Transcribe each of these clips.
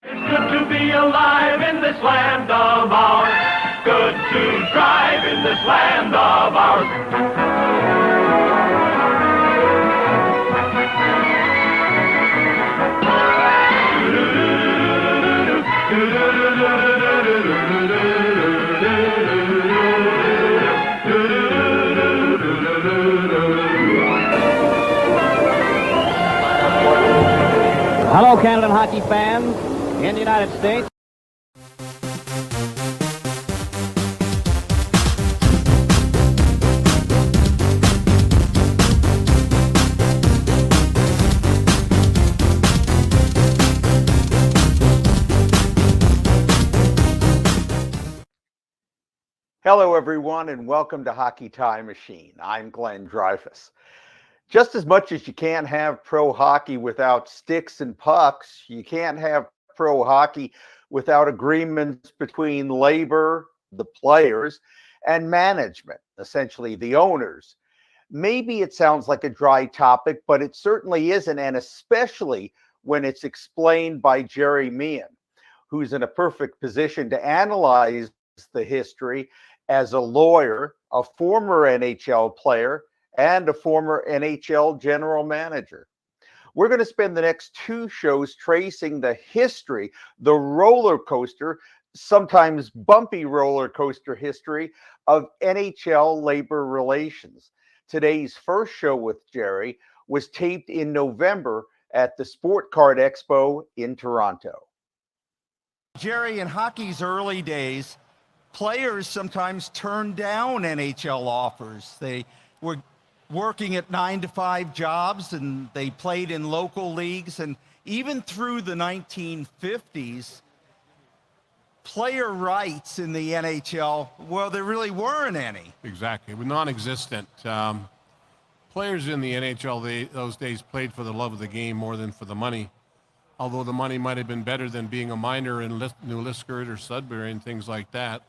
It's good to be alive in this land of ours. Good to drive in this land of ours. Hello, Canadian hockey fans in the United States. Hello, everyone, and welcome to Hockey Time Machine. I'm Glenn Dreyfus. Just as much as you can't have pro hockey without sticks and pucks, you can't have pro hockey without agreements between labor, the players, and management, essentially the owners. Maybe it sounds like a dry topic, but it certainly isn't, and especially when it's explained by Gerry Meehan, who's in a perfect position to analyze the history as a lawyer, a former NHL player, and a former NHL general manager. We're going to spend the next two shows tracing the history, the roller coaster, sometimes bumpy roller coaster history of NHL labor relations. Today's first show with Gerry was taped in November at the Sport Card Expo in Toronto. Gerry, in hockey's early days, players sometimes turned down NHL offers. They were working at 9-to-5 jobs, and they played in local leagues. And even through the 1950s, player rights in the NHL, well, there really weren't any. Exactly. It was non-existent. Players in the NHL those days played for the love of the game more than for the money, although the money might have been better than being a minor in New Liskeard or Sudbury and things like that.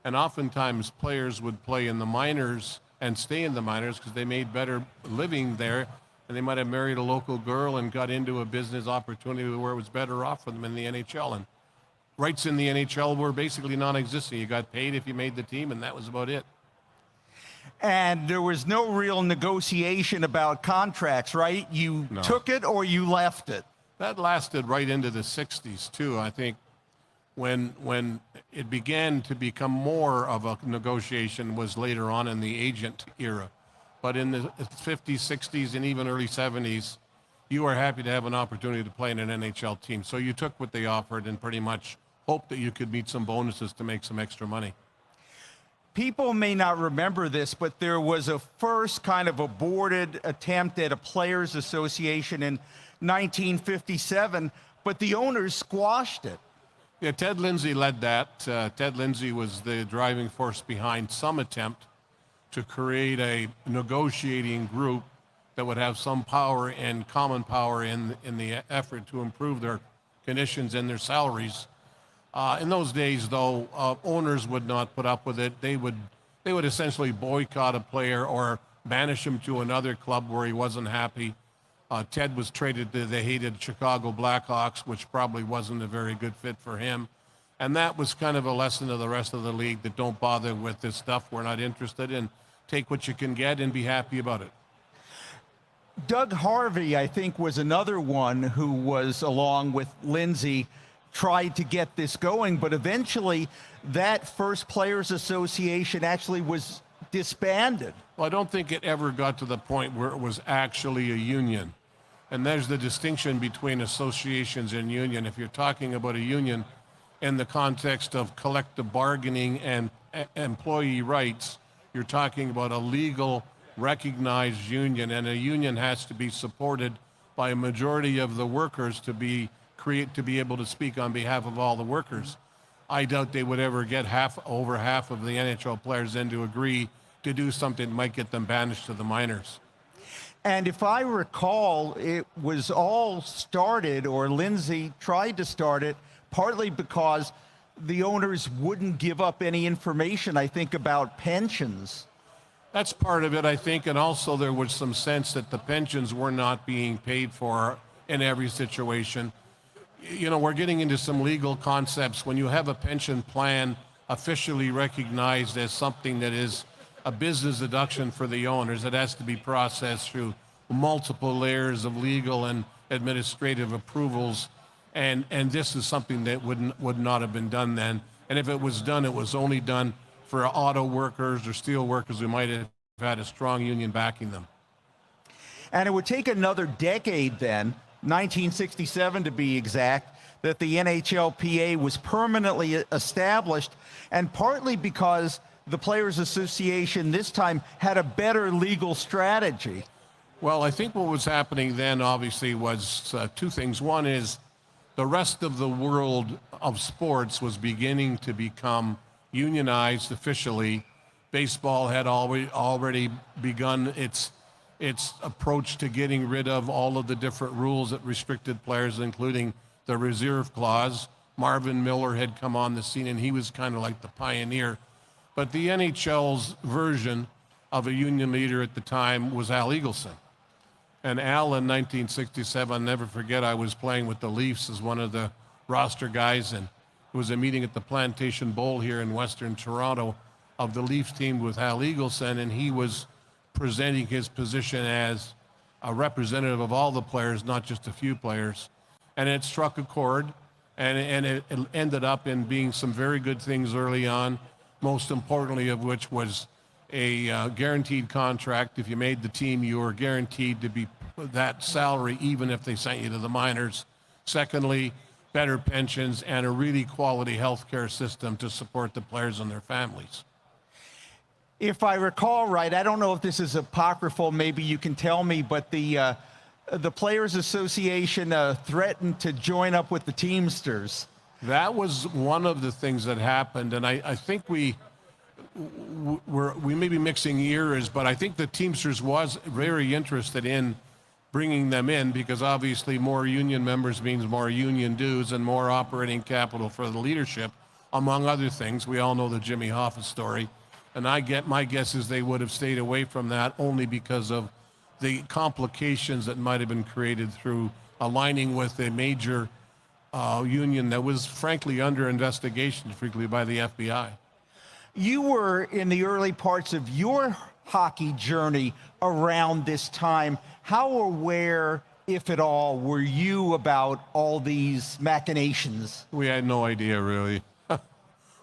And oftentimes players would play in the minors and stay in the minors because they made better living there, and they might have married a local girl and got into a business opportunity where it was better off for them in the NHL. And rights in the NHL were basically non-existent. You got paid if you made the team, and that was about it. And there was no real negotiation about contracts, right? You took it or you left it. That lasted right into the 60s, too. I think when it began to become more of a negotiation was later on in the agent era. But in the 50s, 60s, and even early 70s, you were happy to have an opportunity to play in an NHL team. So you took what they offered and pretty much hoped that you could meet some bonuses to make some extra money. People may not remember this, but there was a first kind of aborted attempt at a players' association in 1957, but the owners squashed it. Yeah, Ted Lindsay led that. Ted Lindsay was the driving force behind some attempt to create a negotiating group that would have some power and common power in the effort to improve their conditions and their salaries. In those days, though, owners would not put up with it. They would essentially boycott a player or banish him to another club where he wasn't happy. Ted was traded to the hated Chicago Blackhawks, which probably wasn't a very good fit for him. And that was kind of a lesson to the rest of the league that don't bother with this stuff. We're not interested in. Take what you can get and be happy about it. Doug Harvey, I think, was another one who was, along with Lindsay, tried to get this going. But eventually, that first Players Association actually was disbanded. Well, I don't think it ever got to the point where it was actually a union. And there's the distinction between associations and union. If you're talking about a union in the context of collective bargaining and employee rights, you're talking about a legal, recognized union, and a union has to be supported by a majority of the workers to be able to speak on behalf of all the workers. I doubt they would ever get over half of the NHL players then to agree to do something that might get them banished to the minors. And if I recall, it was all started, or Lindsay tried to start it, partly because the owners wouldn't give up any information, I think, about pensions. That's part of it, I think, and also there was some sense that the pensions were not being paid for in every situation. you know, we're getting into some legal concepts. When you have a pension plan officially recognized as something that is a business deduction for the owners, it has to be processed through multiple layers of legal and administrative approvals. And this is something that would not have been done then. And if it was done, it was only done for auto workers or steel workers who might have had a strong union backing them. And it would take another decade then, 1967 to be exact, that the NHLPA was permanently established, and partly because the Players Association this time had a better legal strategy. Well, I think what was happening then obviously was two things. One is the rest of the world of sports was beginning to become unionized officially. Baseball had already begun its approach to getting rid of all of the different rules that restricted players, including the reserve clause. Marvin Miller had come on the scene, and he was kind of like the pioneer. But the NHL's version of a union leader at the time was Al Eagleson. And Al in 1967, I'll never forget, I was playing with the Leafs as one of the roster guys, and it was a meeting at the Plantation Bowl here in Western Toronto of the Leafs team with Al Eagleson, and he was presenting his position as a representative of all the players, not just a few players. And it struck a chord, and it ended up in being some very good things early on, most importantly of which was a guaranteed contract. If you made the team, you were guaranteed to be that salary even if they sent you to the minors. Secondly, better pensions and a really quality health care system to support the players and their families. If I recall right, I don't know if this is apocryphal, maybe you can tell me, but the Players Association threatened to join up with the Teamsters. That was one of the things that happened, and I think we may be mixing ears, but I think the Teamsters was very interested in bringing them in because obviously more union members means more union dues and more operating capital for the leadership, among other things. We all know the Jimmy Hoffa story, and my guess is they would have stayed away from that only because of the complications that might have been created through aligning with a major union that was frankly under investigation frequently by the FBI. You were in the early parts of your hockey journey around this time. How aware, if at all, were you about all these machinations? We had no idea, really.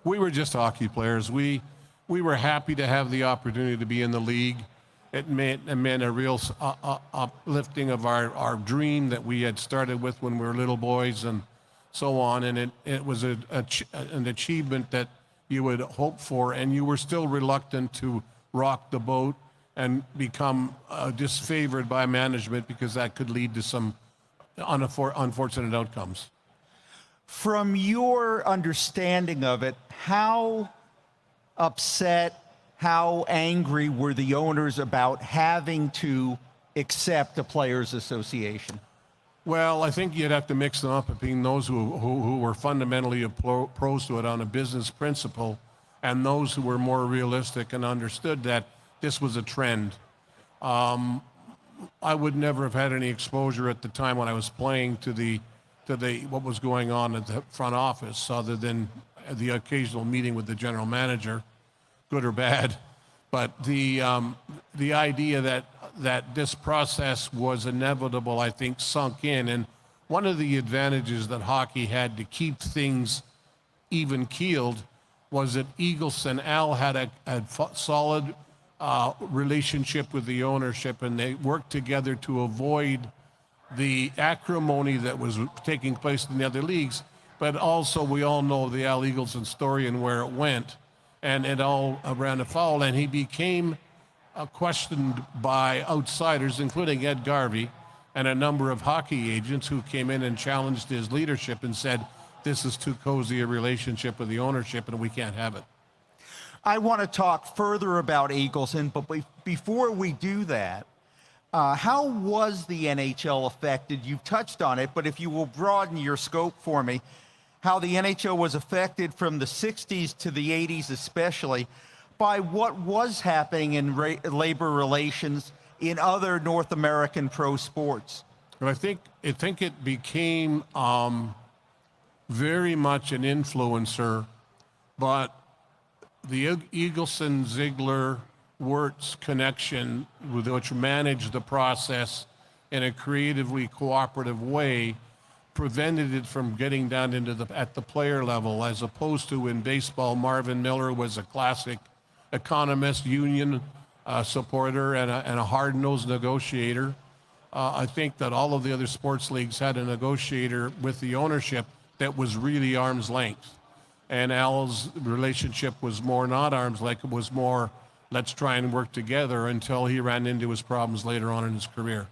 We were just hockey players. We were happy to have the opportunity to be in the league. It meant a real uplifting of our dream that we had started with when we were little boys and so on. And it was an achievement that you would hope for, and you were still reluctant to rock the boat and become disfavored by management because that could lead to some unfortunate outcomes. From your understanding of it, how upset, how angry were the owners about having to accept a Players Association? Well, I think you'd have to mix them up between those who were fundamentally opposed to it on a business principle and those who were more realistic and understood that this was a trend. I would never have had any exposure at the time when I was playing to what was going on at the front office other than the occasional meeting with the general manager, good or bad. But the idea that this process was inevitable, I think, sunk in. And one of the advantages that hockey had to keep things even-keeled was that Eagleson, Al had a solid relationship with the ownership, and they worked together to avoid the acrimony that was taking place in the other leagues. But also, we all know the Al Eagleson story and where it went. And it all ran afoul, and he became questioned by outsiders, including Ed Garvey and a number of hockey agents who came in and challenged his leadership and said, this is too cozy a relationship with the ownership and we can't have it. I want to talk further about Eagleson, but before we do that, how was the NHL affected? You've touched on it, but if you will broaden your scope for me, how the NHL was affected from the 60s to the 80s especially by what was happening in labor relations in other North American pro sports. But I think it became very much an influencer, but the Eagleson-Ziegler-Wirtz connection, with which managed the process in a creatively cooperative way, prevented it from getting down into at the player level, as opposed to in baseball, Marvin Miller was a classic economist, union supporter, and a hard-nosed negotiator. I think that all of the other sports leagues had a negotiator with the ownership that was really arm's length. And Al's relationship was more not arm's length, it was more, let's try and work together, until he ran into his problems later on in his career.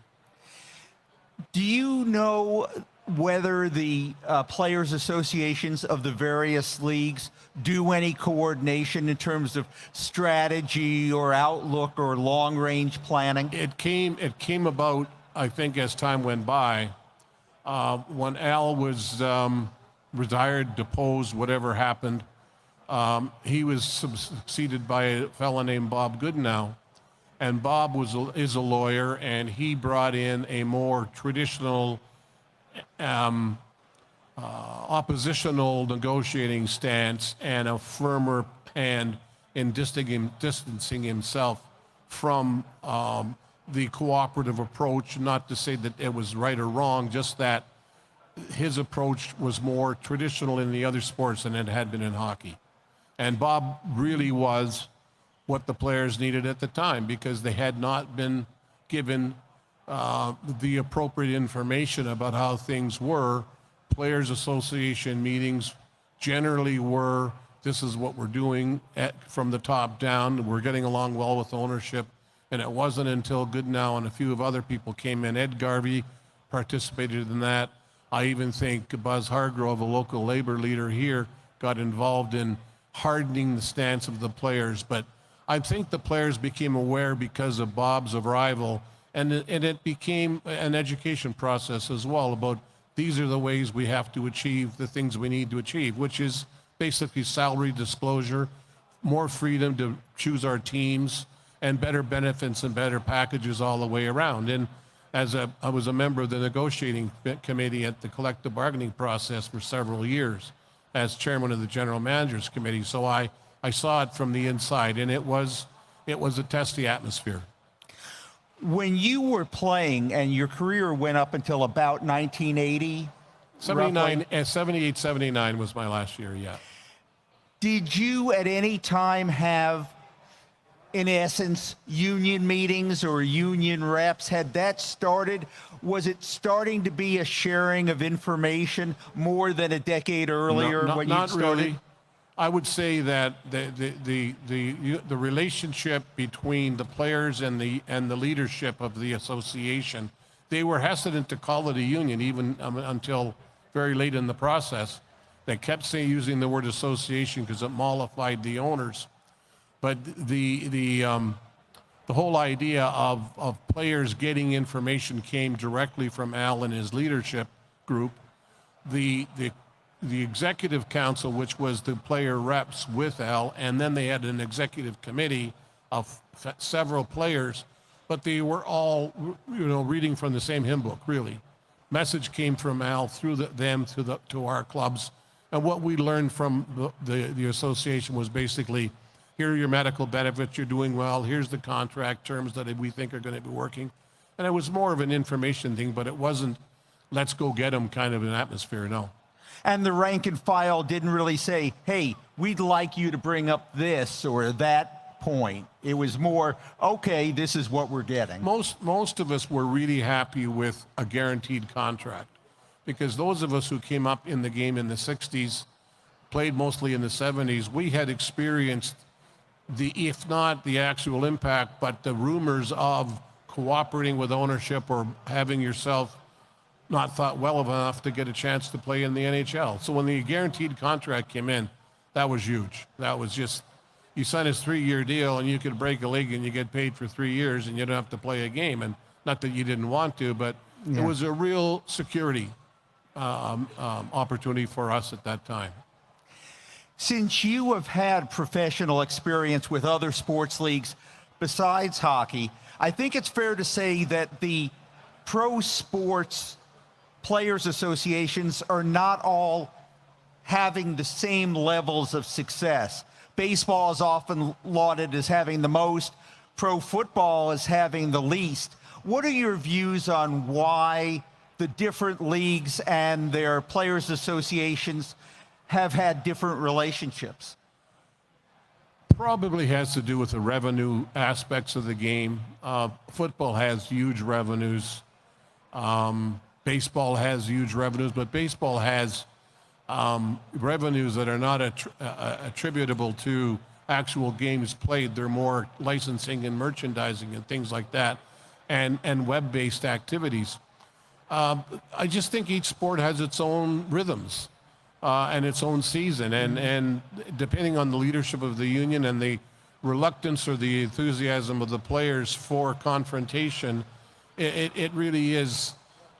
Do you know whether the players' associations of the various leagues do any coordination in terms of strategy or outlook or long-range planning? It came about, I think, as time went by. When Al was retired, deposed, whatever happened, he was succeeded by a fellow named Bob Goodenow. And Bob is a lawyer, and he brought in a more traditional oppositional negotiating stance and a firmer hand in distancing himself from the cooperative approach. Not to say that it was right or wrong, just that his approach was more traditional in the other sports than it had been in hockey. And Bob really was what the players needed at the time, because they had not been given the appropriate information about how things were. Players Association meetings generally were, this is what we're doing from the top down. We're getting along well with ownership. And it wasn't until Goodenow and a few of other people came in. Ed Garvey participated in that. I even think Buzz Hargrove, a local labor leader here, got involved in hardening the stance of the players. But I think the players became aware because of Bob's arrival, and it became an education process as well about these are the ways we have to achieve the things we need to achieve, which is basically salary disclosure, more freedom to choose our teams, and better benefits and better packages all the way around. And I was a member of the negotiating committee at the collective bargaining process for several years as chairman of the general managers committee. So I saw it from the inside, and it was a testy atmosphere. When you were playing, and your career went up until about 1980, 78, 79 was my last year, yeah. Did you at any time have, in essence, union meetings or union reps? Had that started? Was it starting to be a sharing of information more than a decade earlier when you started? Not really. I would say that the relationship between the players and the leadership of the association, they were hesitant to call it a union even until very late in the process. They kept using the word association because it mollified the owners. But the whole idea of players getting information came directly from Al and his leadership group. The executive council, which was the player reps with Al, and then they had an executive committee of several players, but they were all, reading from the same hymn book, really. Message came from Al through them to our clubs, and what we learned from the association was basically, here are your medical benefits, you're doing well, here's the contract terms that we think are going to be working. And it was more of an information thing, but it wasn't, let's go get them kind of an atmosphere, no. And the rank and file didn't really say, hey, we'd like you to bring up this or that point. It was more, okay, this is what we're getting. Most of us were really happy with a guaranteed contract, because those of us who came up in the game in the 60s, played mostly in the 70s, we had experienced if not the actual impact, but the rumors of cooperating with ownership or having yourself not thought well enough to get a chance to play in the NHL. So when the guaranteed contract came in, that was huge. That was just, you sign a 3-year deal and you could break a leg and you get paid for 3 years and you don't have to play a game. And not that you didn't want to, but it was a real security opportunity for us at that time. Since you have had professional experience with other sports leagues besides hockey, I think it's fair to say that the pro sports players associations are not all having the same levels of success. Baseball is often lauded as having the most, pro football as having the least. What are your views on why the different leagues and their players' associations have had different relationships? Probably has to do with the revenue aspects of the game. Football has huge revenues. Baseball has huge revenues, but baseball has revenues that are not attributable to actual games played. They're more licensing and merchandising and things like that, and web-based activities. I just think each sport has its own rhythms and its own season, and depending on the leadership of the union and the reluctance or the enthusiasm of the players for confrontation, it really is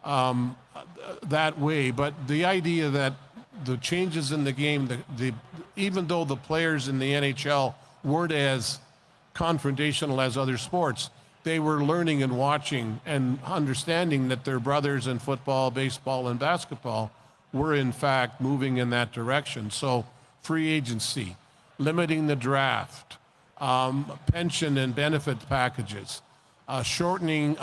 that way. But the idea that the changes in the game, even though the players in the NHL weren't as confrontational as other sports, they were learning and watching and understanding that their brothers in football, baseball, and basketball were in fact moving in that direction. So free agency, limiting the draft, pension and benefit packages, shortening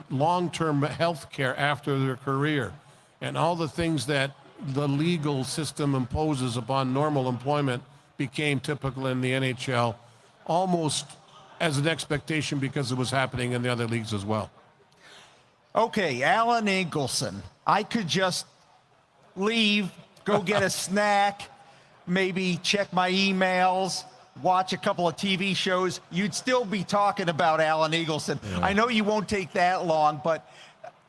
long-term health care after their career, and all the things that the legal system imposes upon normal employment became typical in the NHL, almost as an expectation because it was happening in the other leagues as well. Okay, Alan Ingleson. I could just leave, go get a snack, maybe check my emails, watch a couple of TV shows. You'd still be talking about Alan Ingleson. Yeah. I know you won't take that long, but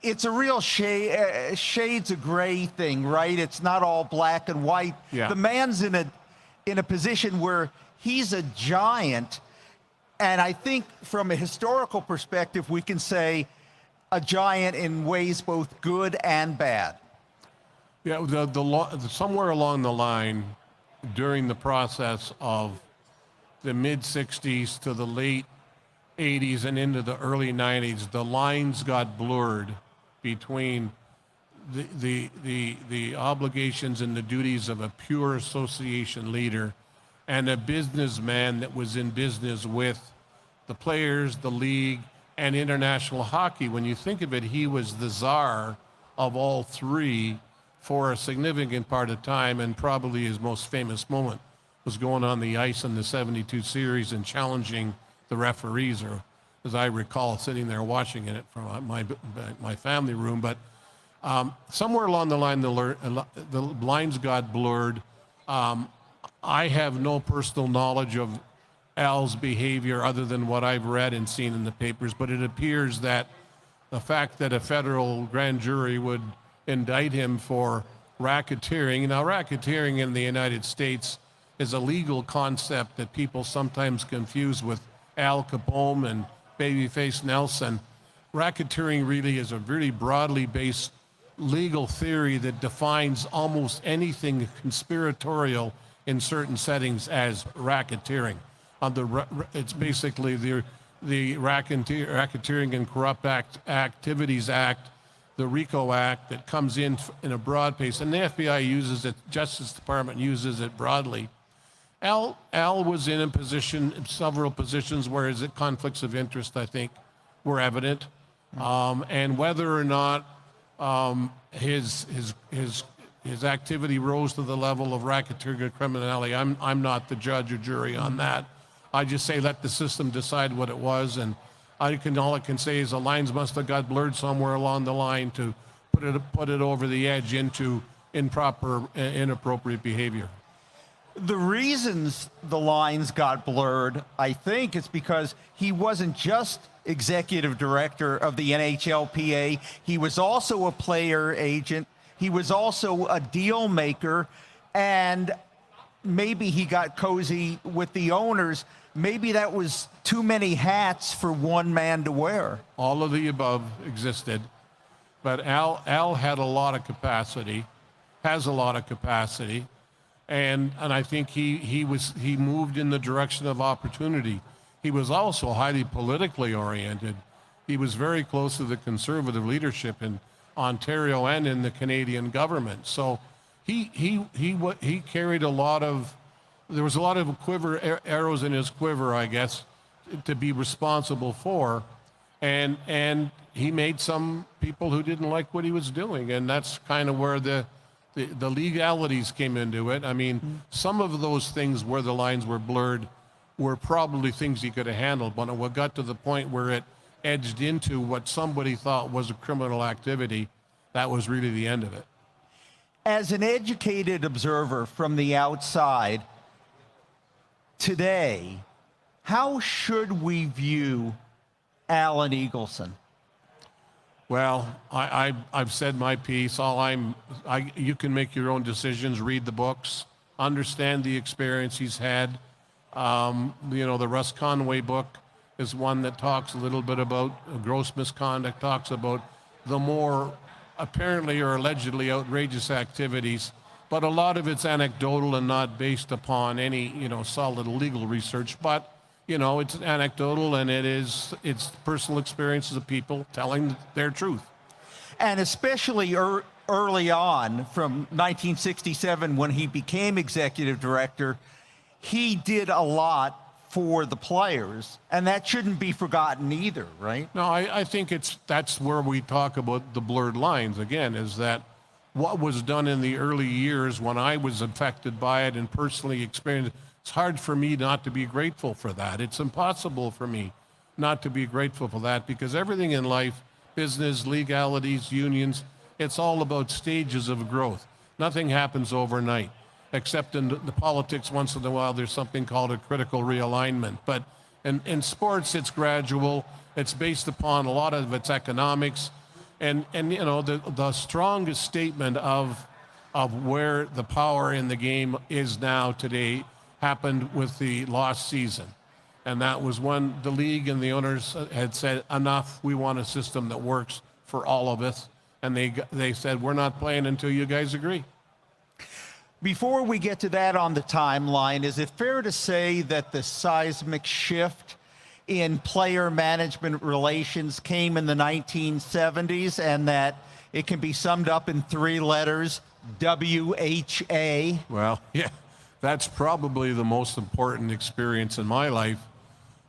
it's a real shades of gray thing, right? It's not all black and white. Yeah. The man's in a position where he's a giant, and I think from a historical perspective, we can say a giant in ways both good and bad. Yeah, somewhere along the line, during the process of the mid-'60s to the late '80s and into the early '90s, the lines got blurred between the obligations and the duties of a pure association leader and a businessman that was in business with the players, the league, and international hockey. When you think of it, he was the czar of all three for a significant part of time, and probably his most famous moment was going on the ice in the '72 series and challenging the referees, or as I recall, sitting there watching it from my family room. But somewhere along the line, the lines got blurred. I have no personal knowledge of Al's behavior other than what I've read and seen in the papers, but it appears that the fact that a federal grand jury would indict him for racketeering. Now, racketeering in the United States is a legal concept that people sometimes confuse with Al Capone and Babyface Nelson. Racketeering really is a really broadly based legal theory that defines almost anything conspiratorial in certain settings as racketeering. It's basically the Racketeering and Corrupt Activities Act, the RICO Act, that comes in a broad base, and the FBI uses it, Justice Department uses it broadly. Al was in a position, several positions where his conflicts of interest, I think, were evident, and whether or not his activity rose to the level of racketeering or criminality, I'm not the judge or jury on that. I just say let the system decide what it was, and all I can say is the lines must have got blurred somewhere along the line to put it over the edge into inappropriate behavior. The reasons the lines got blurred, I think, is because he wasn't just executive director of the NHLPA. He was also a player agent. He was also a deal maker, and maybe he got cozy with the owners. Maybe that was too many hats for one man to wear. All of the above existed, but Al had a lot of capacity, has a lot of capacity, and I think he moved in the direction of opportunity. He was also highly politically oriented. He was very close to the conservative leadership in Ontario and in the Canadian government. So he carried a lot of, there was a lot of arrows in his quiver, I guess, to be responsible for, and he made some people who didn't like what he was doing, and that's kind of where the legalities came into it. I mean, some of those things where the lines were blurred were probably things he could have handled, but it got to the point where it edged into what somebody thought was a criminal activity. That was really the end of it. As an educated observer from the outside, today, how should we view Alan Eagleson? Well, I've said my piece. You can make your own decisions, read the books, understand the experience he's had. The Russ Conway book is one that talks a little bit about gross misconduct, talks about the more apparently or allegedly outrageous activities, but a lot of it's anecdotal and not based upon any, solid legal research. But, it's anecdotal, and it's personal experiences of people telling their truth. And especially early on, from 1967, when he became executive director, he did a lot for the players, and that shouldn't be forgotten either, right? No, I think that's where we talk about the blurred lines again, is that what was done in the early years when I was affected by it and personally experienced, it's hard for me not to be grateful for that. It's impossible for me not to be grateful for that, because everything in life, business, legalities, unions, it's all about stages of growth. Nothing happens overnight, except in the politics. Once in a while, there's something called a critical realignment. But in sports, it's gradual. It's based upon a lot of its economics. And the strongest statement of where the power in the game is now today happened with the lost season. And that was when the league and the owners had said, enough, we want a system that works for all of us. And they said, we're not playing until you guys agree. Before we get to that on the timeline, is it fair to say that the seismic shift in player management relations came in the 1970s, and that it can be summed up in 3 letters, WHA? Well, yeah, that's probably the most important experience in my life.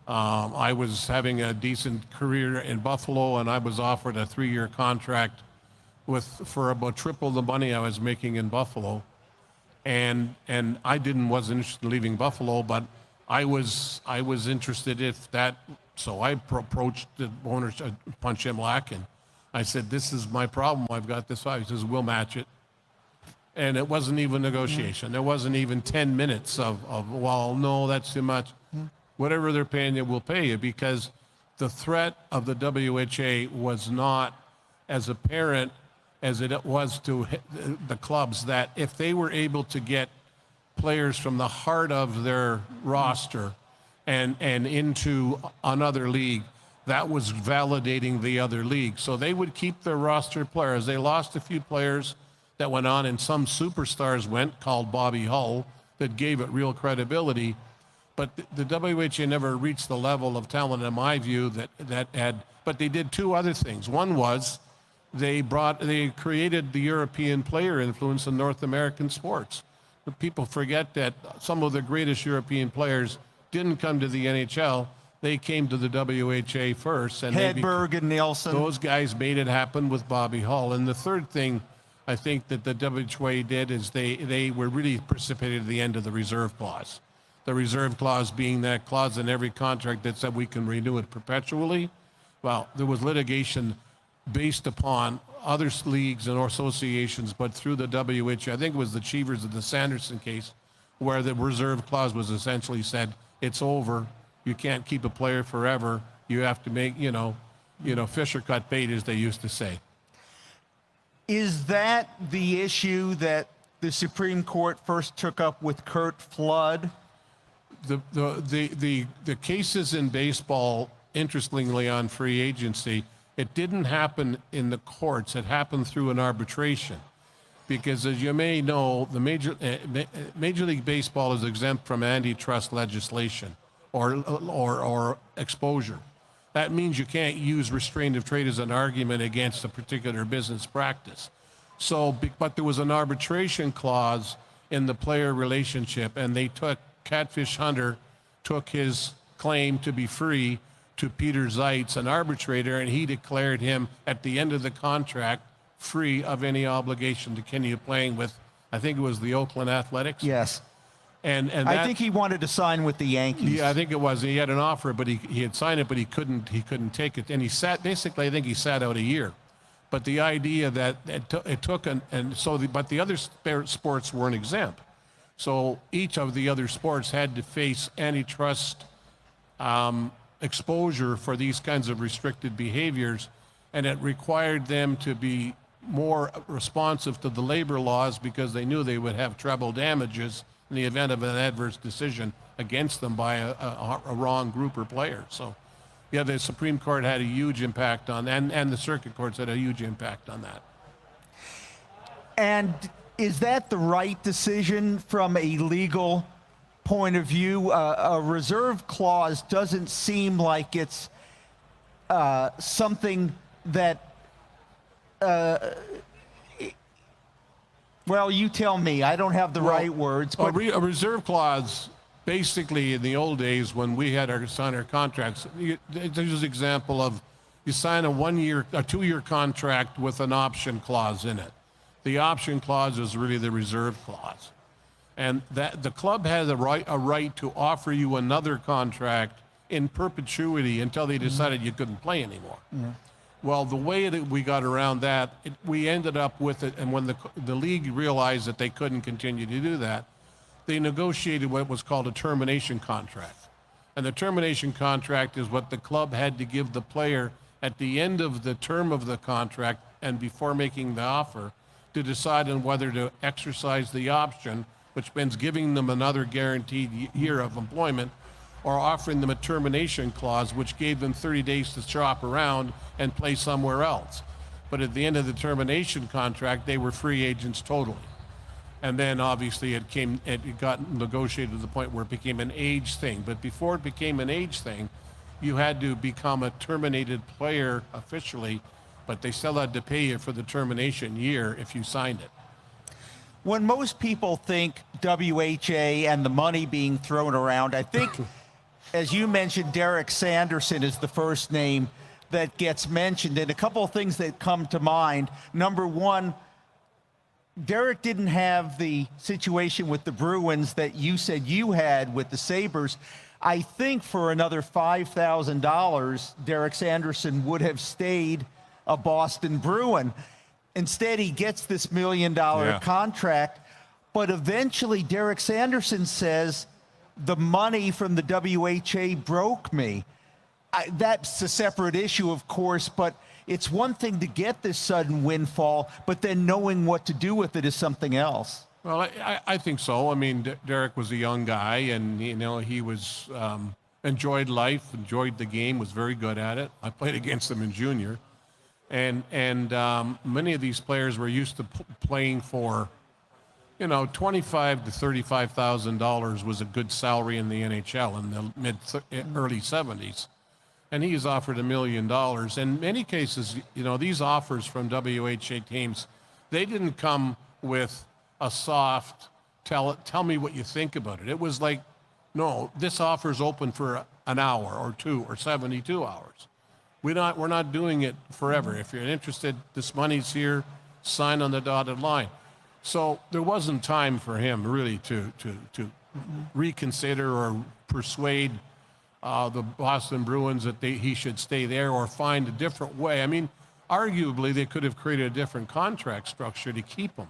I was having a decent career in Buffalo, and I was offered a 3-year contract for about triple the money I was making in Buffalo. And I wasn't interested in leaving Buffalo, but I was interested if that. So I approached the owner, Punch Imlach, and I said, "This is my problem. I've got this." He says, "We'll match it." And it wasn't even negotiation. There wasn't even 10 minutes of well, no, that's too much. Whatever they're paying you, we'll pay you, because the threat of the WHA was not as apparent as it was to the clubs, that if they were able to get players from the heart of their roster and into another league, that was validating the other league. So they would keep their roster players. They lost a few players that went on, and some superstars went, called Bobby Hull, that gave it real credibility. But the WHA never reached the level of talent, in my view, that had, but they did 2 other things. One was, they created the European player influence in North American sports. But people forget that some of the greatest European players didn't come to the NHL. They came to the WHA first. And Hedberg and Nielsen. Those guys made it happen with Bobby Hull. And the third thing I think that the WHA did is they were really precipitated the end of the reserve clause. The reserve clause being that clause in every contract that said we can renew it perpetually. Well, there was litigation based upon other leagues and associations, but through the WHA, I think it was the Cheevers of the Sanderson case, where the reserve clause was essentially said, it's over. You can't keep a player forever. You have to make, fish or cut bait, as they used to say. Is that the issue that the Supreme Court first took up with Curt Flood? The cases in baseball, interestingly, on free agency, it didn't happen in the courts. It happened through an arbitration, because, as you may know, the Major League Baseball is exempt from antitrust legislation or exposure. That means you can't use restraint of trade as an argument against a particular business practice. So, but there was an arbitration clause in the player relationship, and they took Catfish Hunter, took his claim to be free to Peter Zeitz, an arbitrator, and he declared him at the end of the contract free of any obligation to continue playing with, I think it was the Oakland Athletics. Yes. And that, I think he wanted to sign with the Yankees. Yeah, I think it was. He had an offer, but he had signed it, but he couldn't take it. And he sat, basically, I think he sat out a year. But the idea that it took, but the other sports weren't exempt. So each of the other sports had to face antitrust exposure for these kinds of restricted behaviors, and it required them to be more responsive to the labor laws because they knew they would have treble damages in the event of an adverse decision against them by a wrong group or player. So, yeah, the Supreme Court had a huge impact on, and the circuit courts had a huge impact on that. And is that the right decision from a legal point of view? A reserve clause doesn't seem like it's something that, well, you tell me. I don't have the right words. But a reserve clause, basically, in the old days when we had signed our contracts, there's an example of you sign a 2-year contract with an option clause in it. The option clause is really the reserve clause. And that the club has a right to offer you another contract in perpetuity until they decided you couldn't play anymore. Mm-hmm. Well, the way that we got around that, we ended up with it, and when the league realized that they couldn't continue to do that, they negotiated what was called a termination contract. And the termination contract is what the club had to give the player at the end of the term of the contract and before making the offer to decide on whether to exercise the option, which means giving them another guaranteed year of employment, or offering them a termination clause, which gave them 30 days to shop around and play somewhere else. But at the end of the termination contract, they were free agents totally. And then obviously it got negotiated to the point where it became an age thing. But before it became an age thing, you had to become a terminated player officially, but they still had to pay you for the termination year if you signed it. When most people think WHA and the money being thrown around, I think, as you mentioned, Derek Sanderson is the first name that gets mentioned. And a couple of things that come to mind. Number one, Derek didn't have the situation with the Bruins that you said you had with the Sabres. I think for another $5,000, Derek Sanderson would have stayed a Boston Bruin. Instead, he gets this $1 million contract, but eventually Derek Sanderson says, the money from the WHA broke me. That's a separate issue, of course, but it's one thing to get this sudden windfall, but then knowing what to do with it is something else. Well, I think so. I mean, Derek was a young guy, and he was enjoyed life, enjoyed the game, was very good at it. I played against him in junior, and many of these players were used to playing for, $25,000 to $35,000 was a good salary in the NHL in the early 70s. And he's offered $1 million. In many cases, these offers from WHA teams, they didn't come with a soft, tell me what you think about it. It was like, no, this offer's open for an hour or 2 or 72 hours. We're not doing it forever. If you're interested, this money's here, sign on the dotted line. So there wasn't time for him really to reconsider or persuade the Boston Bruins that he should stay there or find a different way. I mean, arguably they could have created a different contract structure to keep him.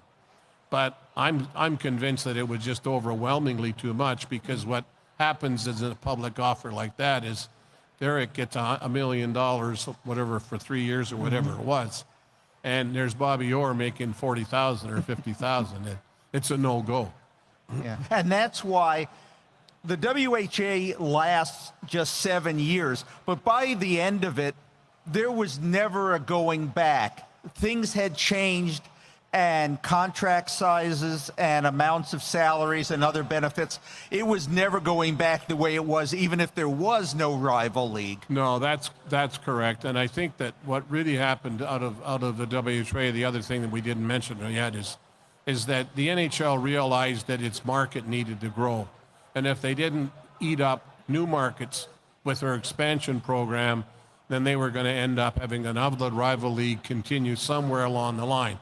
But I'm convinced that it was just overwhelmingly too much, because what happens is in a public offer like that is Derek gets $1 million, whatever, for 3 years or whatever it was. And there's Bobby Orr making $40,000 or $50,000. It's a no-go. Yeah, and that's why the WHA lasts just 7 years. But by the end of it, there was never a going back. Things had changed, and contract sizes and amounts of salaries and other benefits, it was never going back the way it was, even if there was no rival league. No, that's correct. And I think that what really happened out of the WHA, the other thing that we didn't mention yet is that the NHL realized that its market needed to grow. And if they didn't eat up new markets with their expansion program, then they were going to end up having another rival league continue somewhere along the line.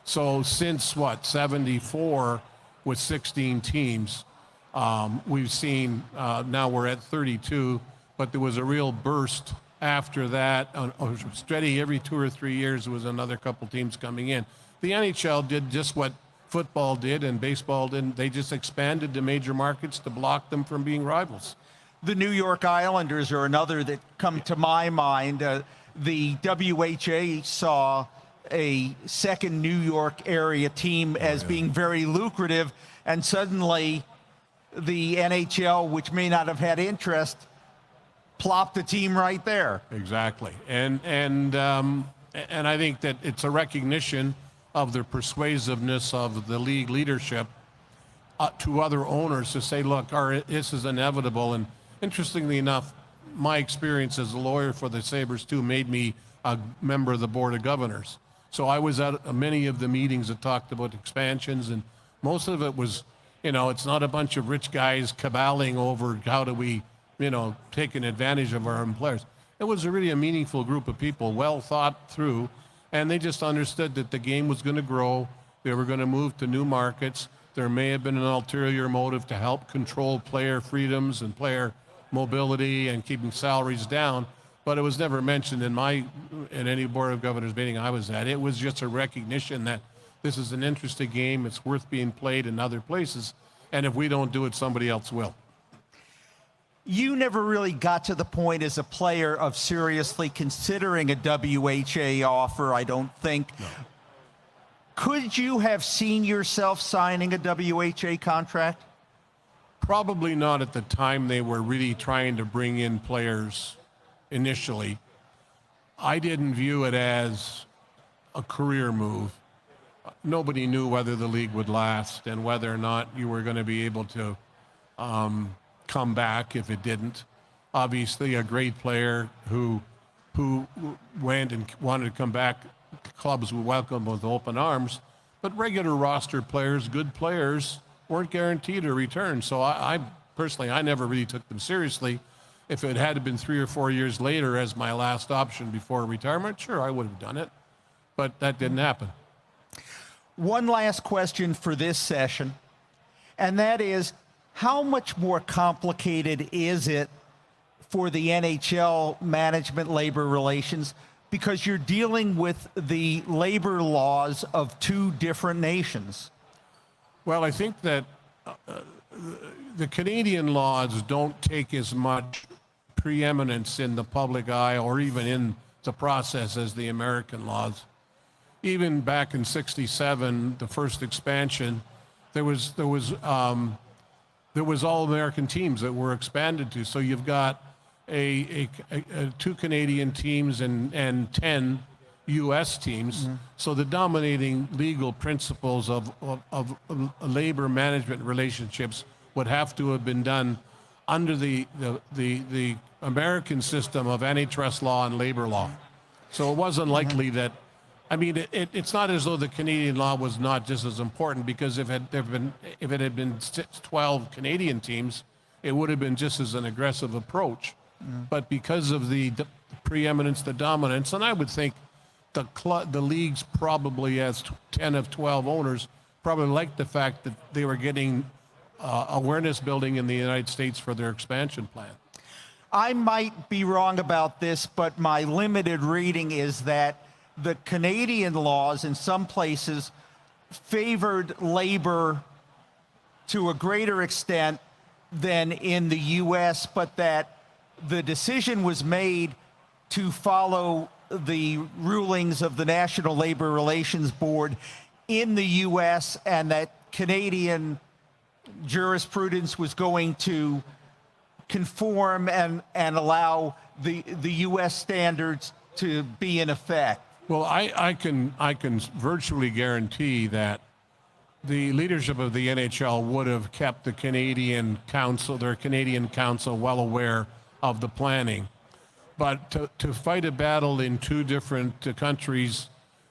So since 74 with 16 teams, we've seen now we're at 32, but there was a real burst after that. Steady every 2 or 3 years, there was another couple teams coming in. The NHL did just what football did and baseball didn't. They just expanded to major markets to block them from being rivals. The New York Islanders are another that come to my mind. The WHA saw a second New York area team as being very lucrative, and suddenly the NHL, which may not have had interest, plopped the team right there. Exactly, and I think that it's a recognition of the persuasiveness of the league leadership to other owners to say, look, this is inevitable. And interestingly enough, my experience as a lawyer for the Sabres too made me a member of the Board of Governors. So I was at many of the meetings that talked about expansions, and most of it was, it's not a bunch of rich guys caballing over how do we, take an advantage of our employers. It was really a meaningful group of people, well thought through, and they just understood that the game was going to grow. They were going to move to new markets. There may have been an ulterior motive to help control player freedoms and player mobility and keeping salaries down, but it was never mentioned in any Board of Governors meeting I was at. It was just a recognition that this is an interesting game. It's worth being played in other places, and if we don't do it, somebody else will. You never really got to the point as a player of seriously considering a WHA offer, I don't think. No. Could you have seen yourself signing a WHA contract? Probably not at the time they were really trying to bring in players initially. I didn't view it as a career move. Nobody knew whether the league would last and whether or not you were going to be able to come back if it didn't. Obviously, a great player who went and wanted to come back, clubs would welcome with open arms. But regular roster players, good players, weren't guaranteed a return. So I personally, I never really took them seriously. If it had been 3 or 4 years later as my last option before retirement, sure, I would have done it. But that didn't happen. One last question for this session, and that is, how much more complicated is it for the NHL management labor relations, because you're dealing with the labor laws of 2 different nations? Well, I think that the Canadian laws don't take as much preeminence in the public eye or even in the process as the American laws. Even back in '67, the first expansion, there was all American teams that were expanded to. So you've got 2 Canadian teams and 10 U.S. teams. Mm-hmm. So the dominating legal principles of labor management relationships would have to have been done under the American system of antitrust law and labor law. So it wasn't likely that. I mean, it's not as though the Canadian law was not just as important, because if it had been 12 Canadian teams, it would have been just as an aggressive approach. Mm. But because of the preeminence, the dominance, and I would think the leagues probably, as 10 of 12 owners, probably liked the fact that they were getting awareness building in the United States for their expansion plan. I might be wrong about this, but my limited reading is that the Canadian laws in some places favored labor to a greater extent than in the U.S., but that the decision was made to follow the rulings of the National Labor Relations Board in the U.S., and that Canadian jurisprudence was going to conform and allow the U.S. standards to be in effect. Well, I can virtually guarantee that the leadership of the NHL would have kept the Canadian Council, their Canadian Council, well aware of the planning. But to fight a battle in two different countries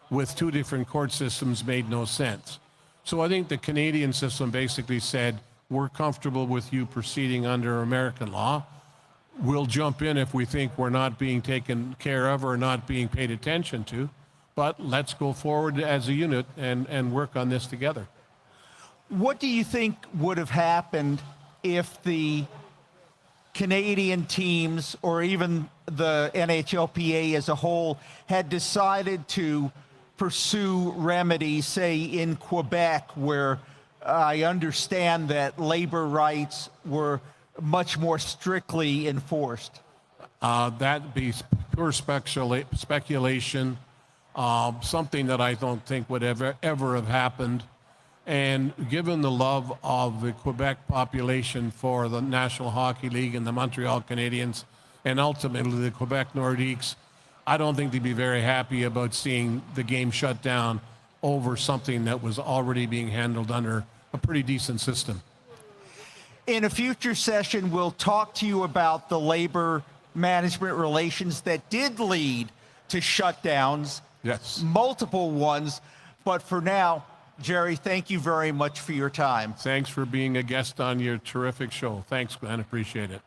with two different court systems made no sense. So I think the Canadian system basically said, we're comfortable with you proceeding under American law. We'll jump in if we think we're not being taken care of or not being paid attention to. But let's go forward as a unit and work on this together. What do you think would have happened if the Canadian teams or even the NHLPA as a whole had decided to pursue remedies, say in Quebec, where I understand that labor rights were much more strictly enforced? That'd be pure speculation, something that I don't think would ever have happened. And given the love of the Quebec population for the National Hockey League and the Montreal Canadiens, and ultimately the Quebec Nordiques, I don't think they'd be very happy about seeing the game shut down over something that was already being handled under a pretty decent system. In a future session, we'll talk to you about the labor management relations that did lead to shutdowns. Yes. Multiple ones. But for now, Gerry, thank you very much for your time. Thanks for being a guest on your terrific show. Thanks, Glenn. Appreciate it.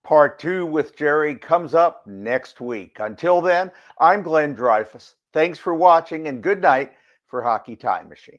Part 2 with Gerry comes up next week. Until then, I'm Glenn Dreyfus. Thanks for watching and good night for Hockey Time Machine.